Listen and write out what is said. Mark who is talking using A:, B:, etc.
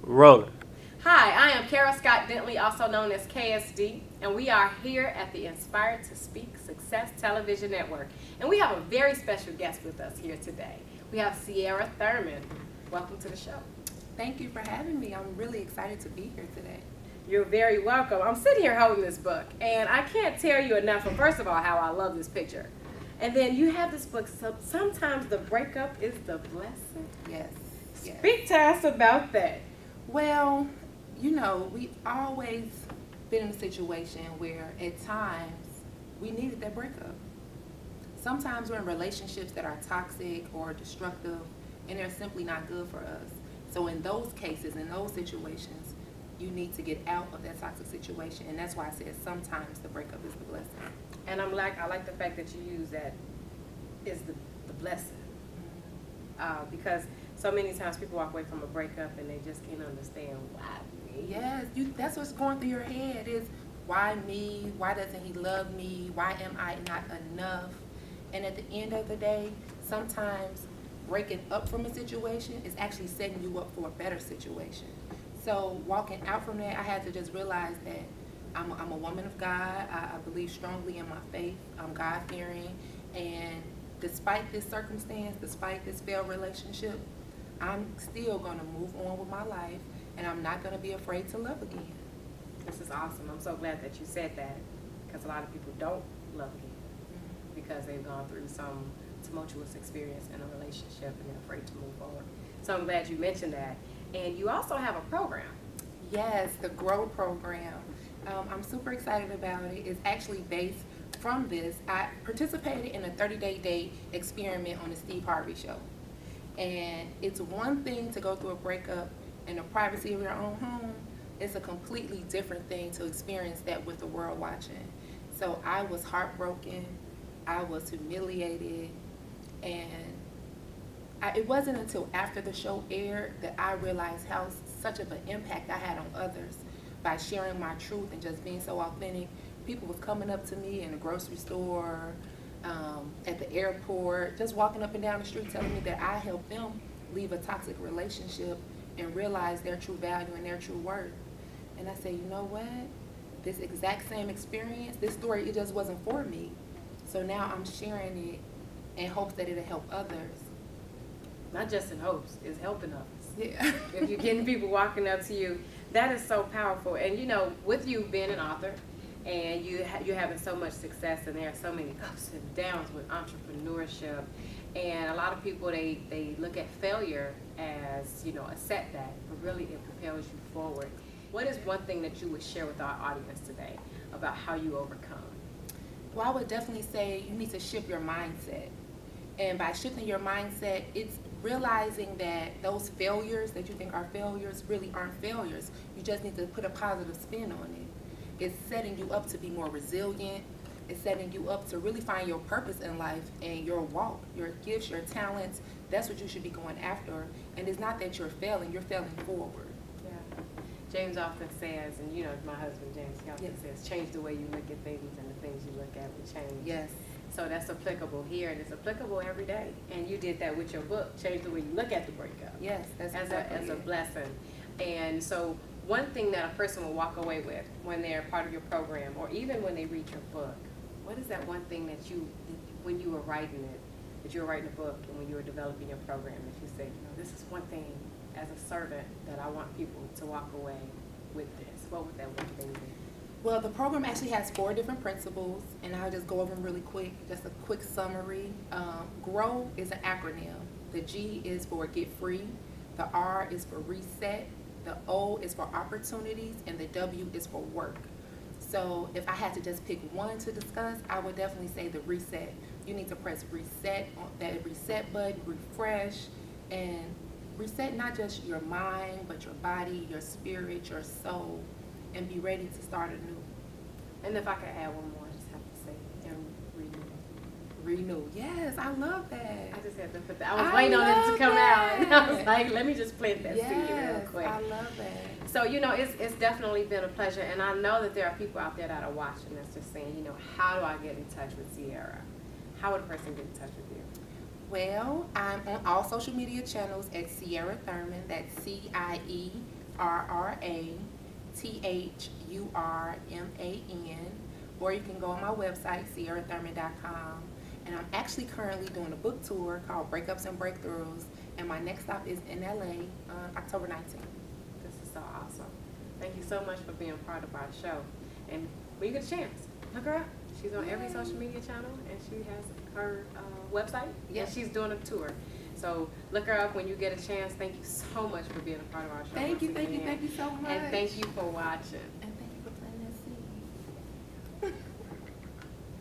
A: Rolling.
B: Hi, I am Kara Scott Dentley, also known as KSD, and we are here at the Inspired to Speak Success Television Network. And we have a very special guest with us here today. We have Ciara Thurman. Welcome to the show.
C: Thank you for having me. I'm really excited to be here today.
B: You're very welcome. I'm sitting here holding this book, and I can't tell you enough, well, first of all, how I love this picture. And then you have this book, Sometimes the Breakup is the Blessing.
C: Yes.
B: Speak to us about that.
C: Well, you know, we've always been in a situation where at times we needed that breakup. Sometimes we're in relationships that are toxic or destructive, and they're simply not good for us. So in those cases, in those situations, you need to get out of that toxic situation, and that's why I said sometimes the breakup is the blessing.
B: And I like the fact that you use that is the blessing. Because so many times people walk away from a breakup and they just can't understand why me.
C: Yes, that's what's going through your head is why me? Why doesn't he love me? Why am I not enough? And at the end of the day, sometimes breaking up from a situation is actually setting you up for a better situation. So walking out from that, I had to just realize that I'm a woman of God. I believe strongly in my faith. I'm God-fearing. And despite this circumstance, despite this failed relationship, I'm still going to move on with my life, and I'm not going to be afraid to love again.
B: This is awesome. I'm so glad that you said that, because a lot of people don't love again because they've gone through some tumultuous experience in a relationship and they're afraid to move forward. So I'm glad you mentioned that. And you also have a program.
C: Yes, the G.R.O.W program. I'm super excited about it. It's actually based from this. I participated in a 30-day date experiment on the Steve Harvey show. And it's one thing to go through a breakup in the privacy of your own home. It's a completely different thing to experience that with the world watching. So I was heartbroken. I was humiliated. And it wasn't until after the show aired that I realized how such of an impact I had on others by sharing my truth and just being so authentic. People was coming up to me in the grocery store, at the airport, just walking up and down the street telling me that I helped them leave a toxic relationship and realize their true value and their true worth. And I said, you know what? This exact same experience, this story, it just wasn't for me. So now I'm sharing it in hopes that it'll help others.
B: Not just in hopes, it's helping others.
C: Yeah.
B: If you're getting people walking up to you, that is so powerful. And you know, with you being an author, and you're having so much success, and there are so many ups and downs with entrepreneurship, and a lot of people they look at failure as, you know, a setback, but really it propels you forward. What is one thing that you would share with our audience today about how you overcome?
C: Well, I would definitely say you need to shift your mindset. And by shifting your mindset, it's realizing that those failures that you think are failures really aren't failures. You just need to put a positive spin on it. It's setting you up to be more resilient. It's setting you up to really find your purpose in life and your walk, your gifts, your talents. That's what you should be going after. And it's not that you're failing forward.
B: Yeah. James often says, and you know, my husband James, he often says, change the way you look at things, and the things you look at will change.
C: Yes.
B: So that's applicable here, and it's applicable every day. And you did that with your book, Change the Way You Look at the Breakup.
C: Yes, that's
B: as a blessing. And so one thing that a person will walk away with when they're part of your program, or even when they read your book, what is that one thing that when you were writing it, that you were writing a book, and when you were developing your program, that you said, you know, this is one thing as a servant that I want people to walk away with this? What would that one thing be?
C: Well, the program actually has 4 different principles, and I'll just go over them really quick, just a quick summary. G.R.O.W is an acronym. The G is for get free, the R is for reset, the O is for opportunities, and the W is for work. So if I had to just pick one to discuss, I would definitely say the reset. You need to press reset on that reset button, refresh, and reset not just your mind, but your body, your spirit, your soul, and be ready to start anew.
B: And if I could add one more, I just have to say, and renew.
C: Renew. Yes, I love that.
B: I just had to put that. I was waiting on it to come out, and I was like, let me just plant that seed real quick.
C: I love that.
B: So, you know, it's definitely been a pleasure, and I know that there are people out there that are watching that's just saying, you know, how do I get in touch with Ciara? How would a person get in touch with you?
C: Well, I'm on all social media channels at Ciara Thurman. That's CIE RRATHURMAN, or you can go on my website, sierrathurman.com. And I'm actually currently doing a book tour called Breakups and Breakthroughs, and my next stop is in LA on October 19th.
B: This is so awesome. Thank you so much for being part of our show. And when you get a chance, look her up. She's on every social media channel, and she has her website,
C: Yes.
B: and she's doing a tour. So look her up when you get a chance. Thank you so much for being a part of our show.
C: Thank you
B: once again.
C: so much.
B: And thank you for watching.